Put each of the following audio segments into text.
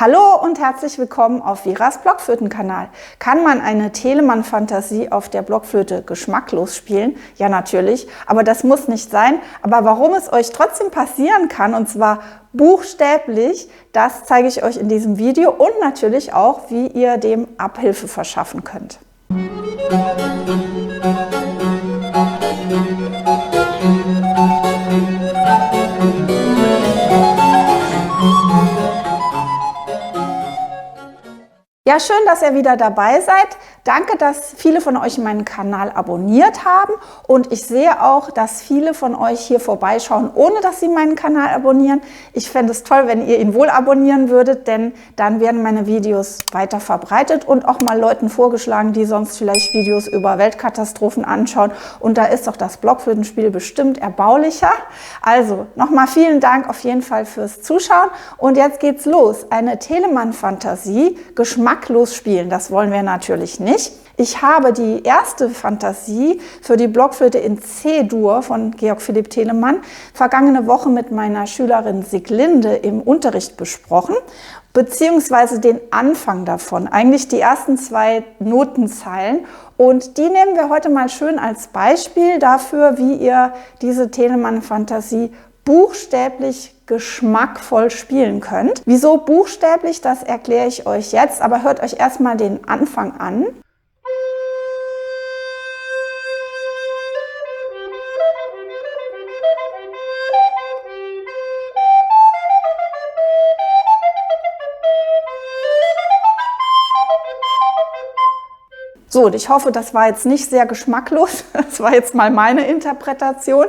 Hallo und herzlich willkommen auf Veras Blockflötenkanal. Kann man eine Telemann-Fantasie auf der Blockflöte geschmacklos spielen? Ja, natürlich, aber das muss nicht sein. Aber warum es euch trotzdem passieren kann, und zwar buchstäblich, das zeige ich euch in diesem Video und natürlich auch, wie ihr dem Abhilfe verschaffen könnt. Ja, schön, dass ihr wieder dabei seid. Danke, dass viele von euch meinen Kanal abonniert haben und ich sehe auch, dass viele von euch hier vorbeischauen, ohne dass sie meinen Kanal abonnieren. Ich fände es toll, wenn ihr ihn wohl abonnieren würdet, denn dann werden meine Videos weiter verbreitet und auch mal Leuten vorgeschlagen, die sonst vielleicht Videos über Weltkatastrophen anschauen. Und da ist doch das Blockflötenspiel bestimmt erbaulicher. Also nochmal vielen Dank auf jeden Fall fürs Zuschauen und jetzt geht's los. Eine Telemann-Fantasie, geschmacklos spielen, das wollen wir natürlich nicht. Ich habe die erste Fantasie für die Blockflöte in C-Dur von Georg Philipp Telemann vergangene Woche mit meiner Schülerin Sieglinde im Unterricht besprochen, beziehungsweise den Anfang davon, eigentlich die ersten 2 Notenzeilen. Und die nehmen wir heute mal schön als Beispiel dafür, wie ihr diese Telemann-Fantasie buchstäblich geschmackvoll spielen könnt. Wieso buchstäblich, das erkläre ich euch jetzt, aber hört euch erstmal den Anfang an. So, und ich hoffe, das war jetzt nicht sehr geschmacklos, das war jetzt mal meine Interpretation,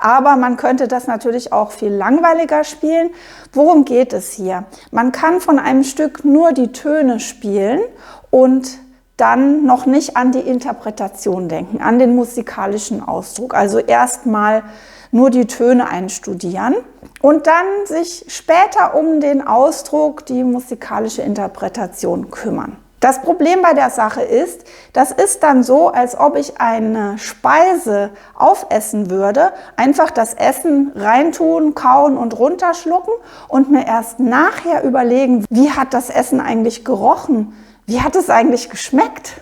aber man könnte das natürlich auch viel langweiliger spielen. Worum geht es hier? Man kann von einem Stück nur die Töne spielen und dann noch nicht an die Interpretation denken, an den musikalischen Ausdruck. Also erstmal nur die Töne einstudieren und dann sich später um den Ausdruck, die musikalische Interpretation kümmern. Das Problem bei der Sache ist, das ist dann so, als ob ich eine Speise aufessen würde, einfach das Essen reintun, kauen und runterschlucken und mir erst nachher überlegen, wie hat das Essen eigentlich gerochen? Wie hat es eigentlich geschmeckt?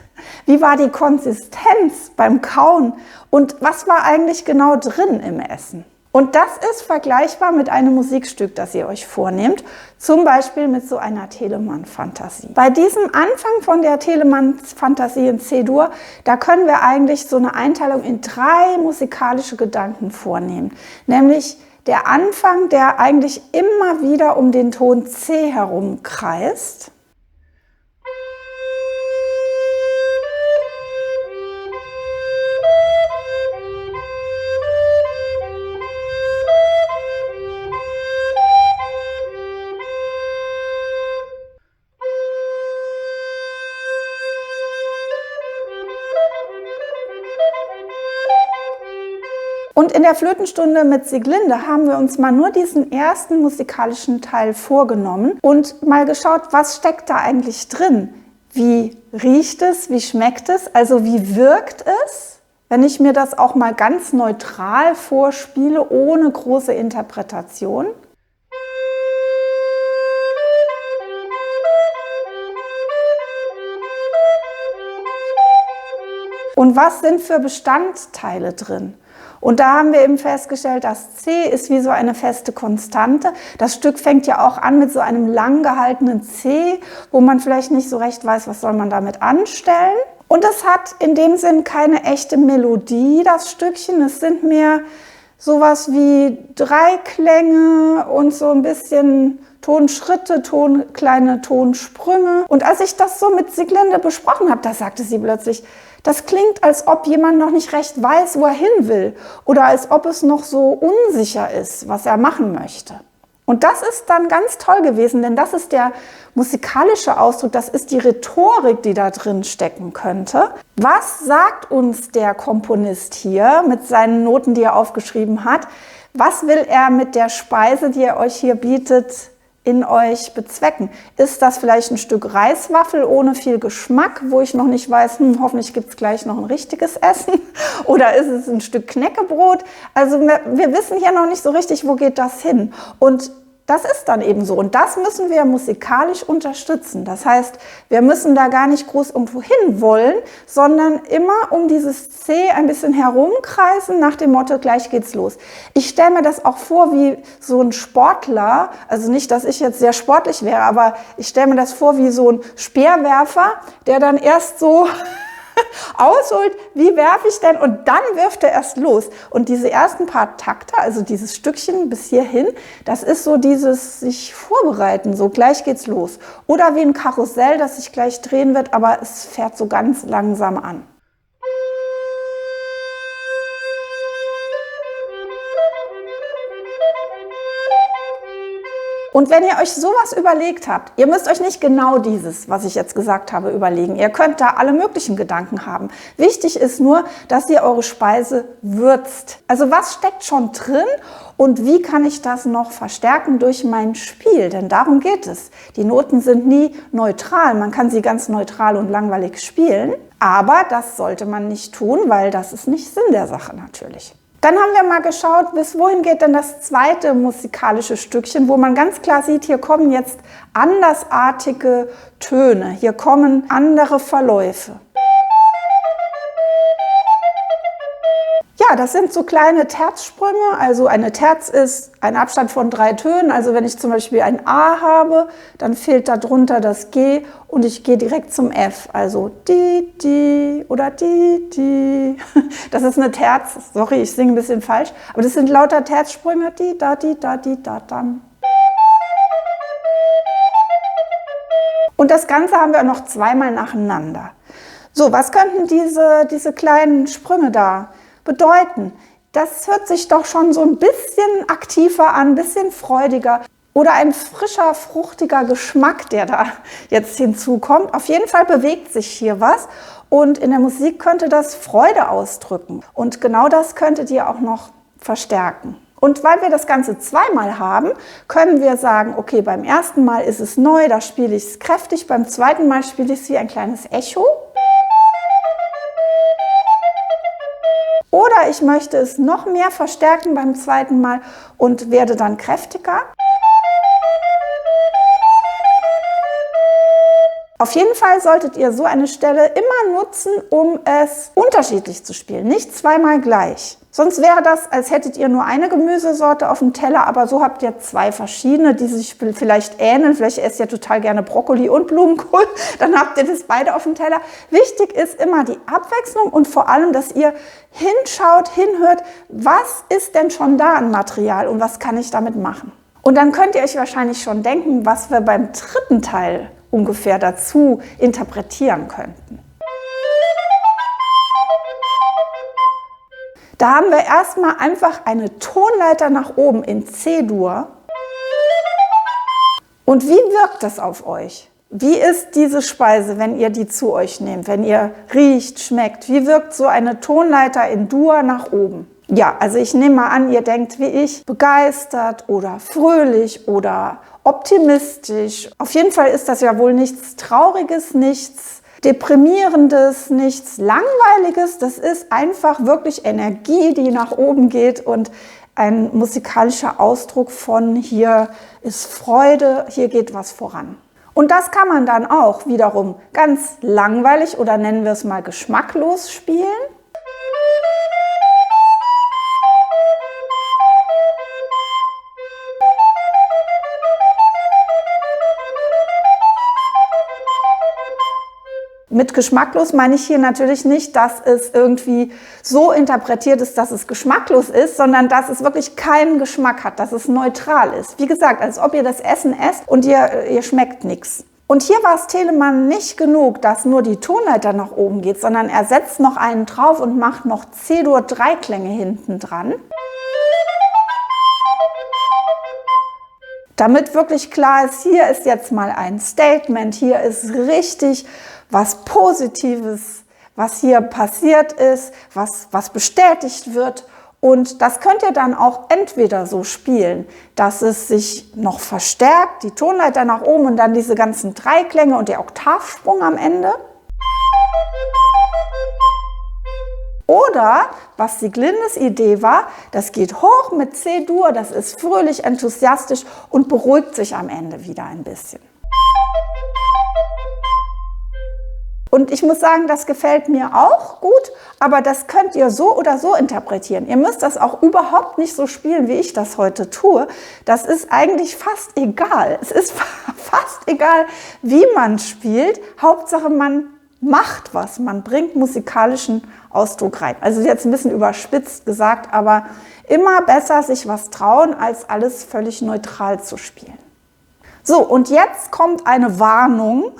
Wie war die Konsistenz beim Kauen? Und was war eigentlich genau drin im Essen? Und das ist vergleichbar mit einem Musikstück, das ihr euch vornehmt, zum Beispiel mit so einer Telemann-Fantasie. Bei diesem Anfang von der Telemann-Fantasie in C-Dur, da können wir eigentlich so eine Einteilung in 3 musikalische Gedanken vornehmen. Nämlich der Anfang, der eigentlich immer wieder um den Ton C herum kreist. Und in der Flötenstunde mit Sieglinde haben wir uns mal nur diesen ersten musikalischen Teil vorgenommen und mal geschaut, was steckt da eigentlich drin? Wie riecht es? Wie schmeckt es? Also wie wirkt es, wenn ich mir das auch mal ganz neutral vorspiele, ohne große Interpretation? Und was sind für Bestandteile drin? Und da haben wir eben festgestellt, dass C ist wie so eine feste Konstante. Das Stück fängt ja auch an mit so einem lang gehaltenen C, wo man vielleicht nicht so recht weiß, was soll man damit anstellen. Und es hat in dem Sinn keine echte Melodie, das Stückchen. Es sind mehr sowas wie Dreiklänge und so ein bisschen Tonschritte, kleine Tonsprünge. Und als ich das so mit Sieglinde besprochen habe, da sagte sie plötzlich, das klingt, als ob jemand noch nicht recht weiß, wo er hin will oder als ob es noch so unsicher ist, was er machen möchte. Und das ist dann ganz toll gewesen, denn das ist der musikalische Ausdruck, das ist die Rhetorik, die da drin stecken könnte. Was sagt uns der Komponist hier mit seinen Noten, die er aufgeschrieben hat? Was will er mit der Speise, die er euch hier bietet, in euch bezwecken? Ist das vielleicht ein Stück Reiswaffel ohne viel Geschmack, wo ich noch nicht weiß, hoffentlich gibt es gleich noch ein richtiges Essen? Oder ist es ein Stück Knäckebrot? Also wir wissen hier noch nicht so richtig, wo geht das hin? Und Das ist dann eben so und das müssen wir musikalisch unterstützen. Das heißt, wir müssen da gar nicht groß irgendwo hin wollen, sondern immer um dieses C ein bisschen herumkreisen nach dem Motto, gleich geht's los. Ich stelle mir das auch vor wie so ein Sportler, also nicht, dass ich jetzt sehr sportlich wäre, aber ich stelle mir das vor wie so ein Speerwerfer, der dann erst so ausholt, wie werfe ich denn? Und dann wirft er erst los. Und diese ersten paar Takte, also dieses Stückchen bis hierhin, das ist so dieses sich vorbereiten, so gleich geht's los. Oder wie ein Karussell, das sich gleich drehen wird, aber es fährt so ganz langsam an. Und wenn ihr euch sowas überlegt habt, ihr müsst euch nicht genau dieses, was ich jetzt gesagt habe, überlegen. Ihr könnt da alle möglichen Gedanken haben. Wichtig ist nur, dass ihr eure Speise würzt. Also was steckt schon drin und wie kann ich das noch verstärken durch mein Spiel? Denn darum geht es. Die Noten sind nie neutral. Man kann sie ganz neutral und langweilig spielen. Aber das sollte man nicht tun, weil das ist nicht Sinn der Sache natürlich. Dann haben wir mal geschaut, bis wohin geht denn das zweite musikalische Stückchen, wo man ganz klar sieht, hier kommen jetzt andersartige Töne, hier kommen andere Verläufe. Ja, das sind so kleine Terzsprünge, also eine Terz ist ein Abstand von 3 Tönen, also wenn ich zum Beispiel ein A habe, dann fehlt darunter das G und ich gehe direkt zum F, also di, di oder di, di. Das ist eine Terz, sorry, ich singe ein bisschen falsch, aber das sind lauter Terzsprünge, di, da, dann. Und das Ganze haben wir noch zweimal nacheinander. So, was könnten diese kleinen Sprünge da bedeuten? Das hört sich doch schon so ein bisschen aktiver an, ein bisschen freudiger oder ein frischer, fruchtiger Geschmack, der da jetzt hinzukommt. Auf jeden Fall bewegt sich hier was und in der Musik könnte das Freude ausdrücken und genau das könntet ihr auch noch verstärken. Und weil wir das Ganze zweimal haben, können wir sagen, okay, beim ersten Mal ist es neu, da spiele ich es kräftig, beim zweiten Mal spiele ich es wie ein kleines Echo. Oder ich möchte es noch mehr verstärken beim zweiten Mal und werde dann kräftiger. Auf jeden Fall solltet ihr so eine Stelle immer nutzen, um es unterschiedlich zu spielen, nicht zweimal gleich. Sonst wäre das, als hättet ihr nur eine Gemüsesorte auf dem Teller, aber so habt ihr 2 verschiedene, die sich vielleicht ähneln. Vielleicht esst ihr total gerne Brokkoli und Blumenkohl, dann habt ihr das beide auf dem Teller. Wichtig ist immer die Abwechslung und vor allem, dass ihr hinschaut, hinhört, was ist denn schon da an Material und was kann ich damit machen. Und dann könnt ihr euch wahrscheinlich schon denken, was wir beim dritten Teil ungefähr dazu interpretieren könnten. Da haben wir erstmal einfach eine Tonleiter nach oben in C-Dur. Und wie wirkt das auf euch? Wie ist diese Speise, wenn ihr die zu euch nehmt, wenn ihr riecht, schmeckt? Wie wirkt so eine Tonleiter in Dur nach oben? Ja, also ich nehme mal an, ihr denkt wie ich, begeistert oder fröhlich oder optimistisch. Auf jeden Fall ist das ja wohl nichts Trauriges, nichts Deprimierendes, nichts Langweiliges. Das ist einfach wirklich Energie, die nach oben geht und ein musikalischer Ausdruck von hier ist Freude, hier geht was voran. Und das kann man dann auch wiederum ganz langweilig oder nennen wir es mal geschmacklos spielen. Mit geschmacklos meine ich hier natürlich nicht, dass es irgendwie so interpretiert ist, dass es geschmacklos ist, sondern dass es wirklich keinen Geschmack hat, dass es neutral ist. Wie gesagt, als ob ihr das Essen esst und ihr schmeckt nichts. Und hier war es Telemann nicht genug, dass nur die Tonleiter nach oben geht, sondern er setzt noch einen drauf und macht noch C-Dur-Dreiklänge hinten dran. Damit wirklich klar ist, hier ist jetzt mal ein Statement, hier ist richtig was Positives, was hier passiert ist, was bestätigt wird. Und das könnt ihr dann auch entweder so spielen, dass es sich noch verstärkt, die Tonleiter nach oben und dann diese ganzen Dreiklänge und der Oktavsprung am Ende. Oder, was Sieglindes Idee war, das geht hoch mit C-Dur, das ist fröhlich, enthusiastisch und beruhigt sich am Ende wieder ein bisschen. Und ich muss sagen, das gefällt mir auch gut, aber das könnt ihr so oder so interpretieren. Ihr müsst das auch überhaupt nicht so spielen, wie ich das heute tue. Das ist eigentlich fast egal. Es ist fast egal, wie man spielt. Hauptsache, man macht was, man bringt musikalischen Ausdruck rein. Also jetzt ein bisschen überspitzt gesagt, aber immer besser sich was trauen, als alles völlig neutral zu spielen. So, und jetzt kommt eine Warnung,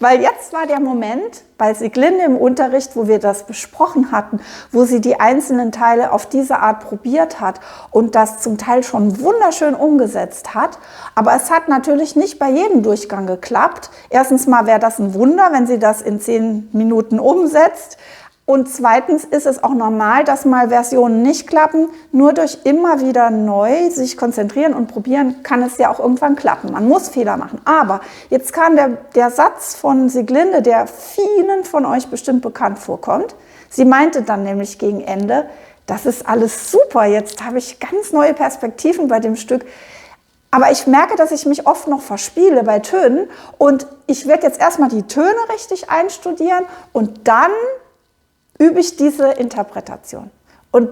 weil jetzt war der Moment bei Sieglinde im Unterricht, wo wir das besprochen hatten, wo sie die einzelnen Teile auf diese Art probiert hat und das zum Teil schon wunderschön umgesetzt hat. Aber es hat natürlich nicht bei jedem Durchgang geklappt. Erstens mal wäre das ein Wunder, wenn sie das in 10 Minuten umsetzt. Und zweitens ist es auch normal, dass mal Versionen nicht klappen. Nur durch immer wieder neu sich konzentrieren und probieren, kann es ja auch irgendwann klappen. Man muss Fehler machen. Aber jetzt kam der Satz von Sieglinde, der vielen von euch bestimmt bekannt vorkommt. Sie meinte dann nämlich gegen Ende, das ist alles super, jetzt habe ich ganz neue Perspektiven bei dem Stück. Aber ich merke, dass ich mich oft noch verspiele bei Tönen. Und ich werde jetzt erstmal die Töne richtig einstudieren und dann übe ich diese Interpretation. Und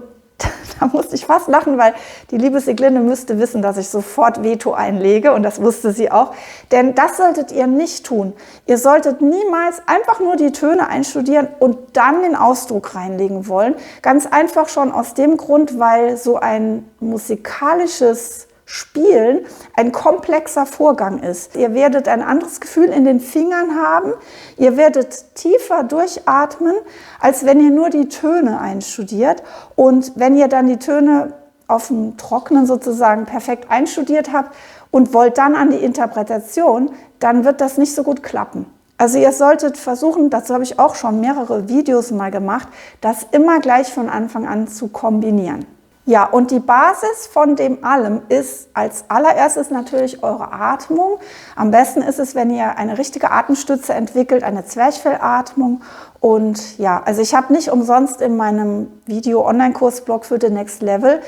da musste ich fast lachen, weil die liebe Sieglinde müsste wissen, dass ich sofort Veto einlege und das wusste sie auch. Denn das solltet ihr nicht tun. Ihr solltet niemals einfach nur die Töne einstudieren und dann den Ausdruck reinlegen wollen. Ganz einfach schon aus dem Grund, weil so ein musikalisches Spielen ein komplexer Vorgang ist. Ihr werdet ein anderes Gefühl in den Fingern haben, ihr werdet tiefer durchatmen, als wenn ihr nur die Töne einstudiert. Und wenn ihr dann die Töne auf dem Trockenen sozusagen perfekt einstudiert habt und wollt dann an die Interpretation, dann wird das nicht so gut klappen. Also ihr solltet versuchen, dazu habe ich auch schon mehrere Videos mal gemacht, das immer gleich von Anfang an zu kombinieren. Ja, und die Basis von dem allem ist als allererstes natürlich eure Atmung. Am besten ist es, wenn ihr eine richtige Atemstütze entwickelt, eine Zwerchfellatmung. Und ja, also ich habe nicht umsonst in meinem Video-Online-Kurs-Blog für The Next Level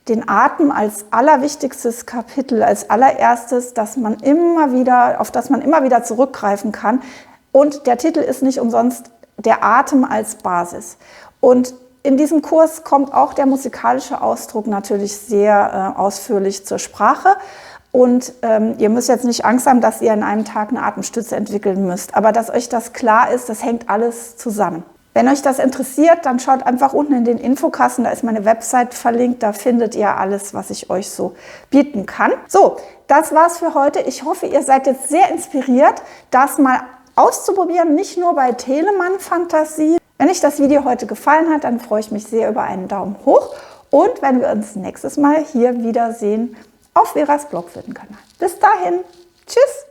den Atem als allerwichtigstes Kapitel, als allererstes, auf das man immer wieder zurückgreifen kann. Und der Titel ist nicht umsonst der Atem als Basis. Und in diesem Kurs kommt auch der musikalische Ausdruck natürlich sehr ausführlich zur Sprache. Und ihr müsst jetzt nicht Angst haben, dass ihr in einem Tag eine Atemstütze entwickeln müsst. Aber dass euch das klar ist, das hängt alles zusammen. Wenn euch das interessiert, dann schaut einfach unten in den Infokasten, da ist meine Website verlinkt, da findet ihr alles, was ich euch so bieten kann. So, das war's für heute. Ich hoffe, ihr seid jetzt sehr inspiriert, das mal auszuprobieren, nicht nur bei Telemann Fantasie. Wenn euch das Video heute gefallen hat, dann freue ich mich sehr über einen Daumen hoch und wenn wir uns nächstes Mal hier wiedersehen auf Veras Blockflötenkanal. Bis dahin, tschüss!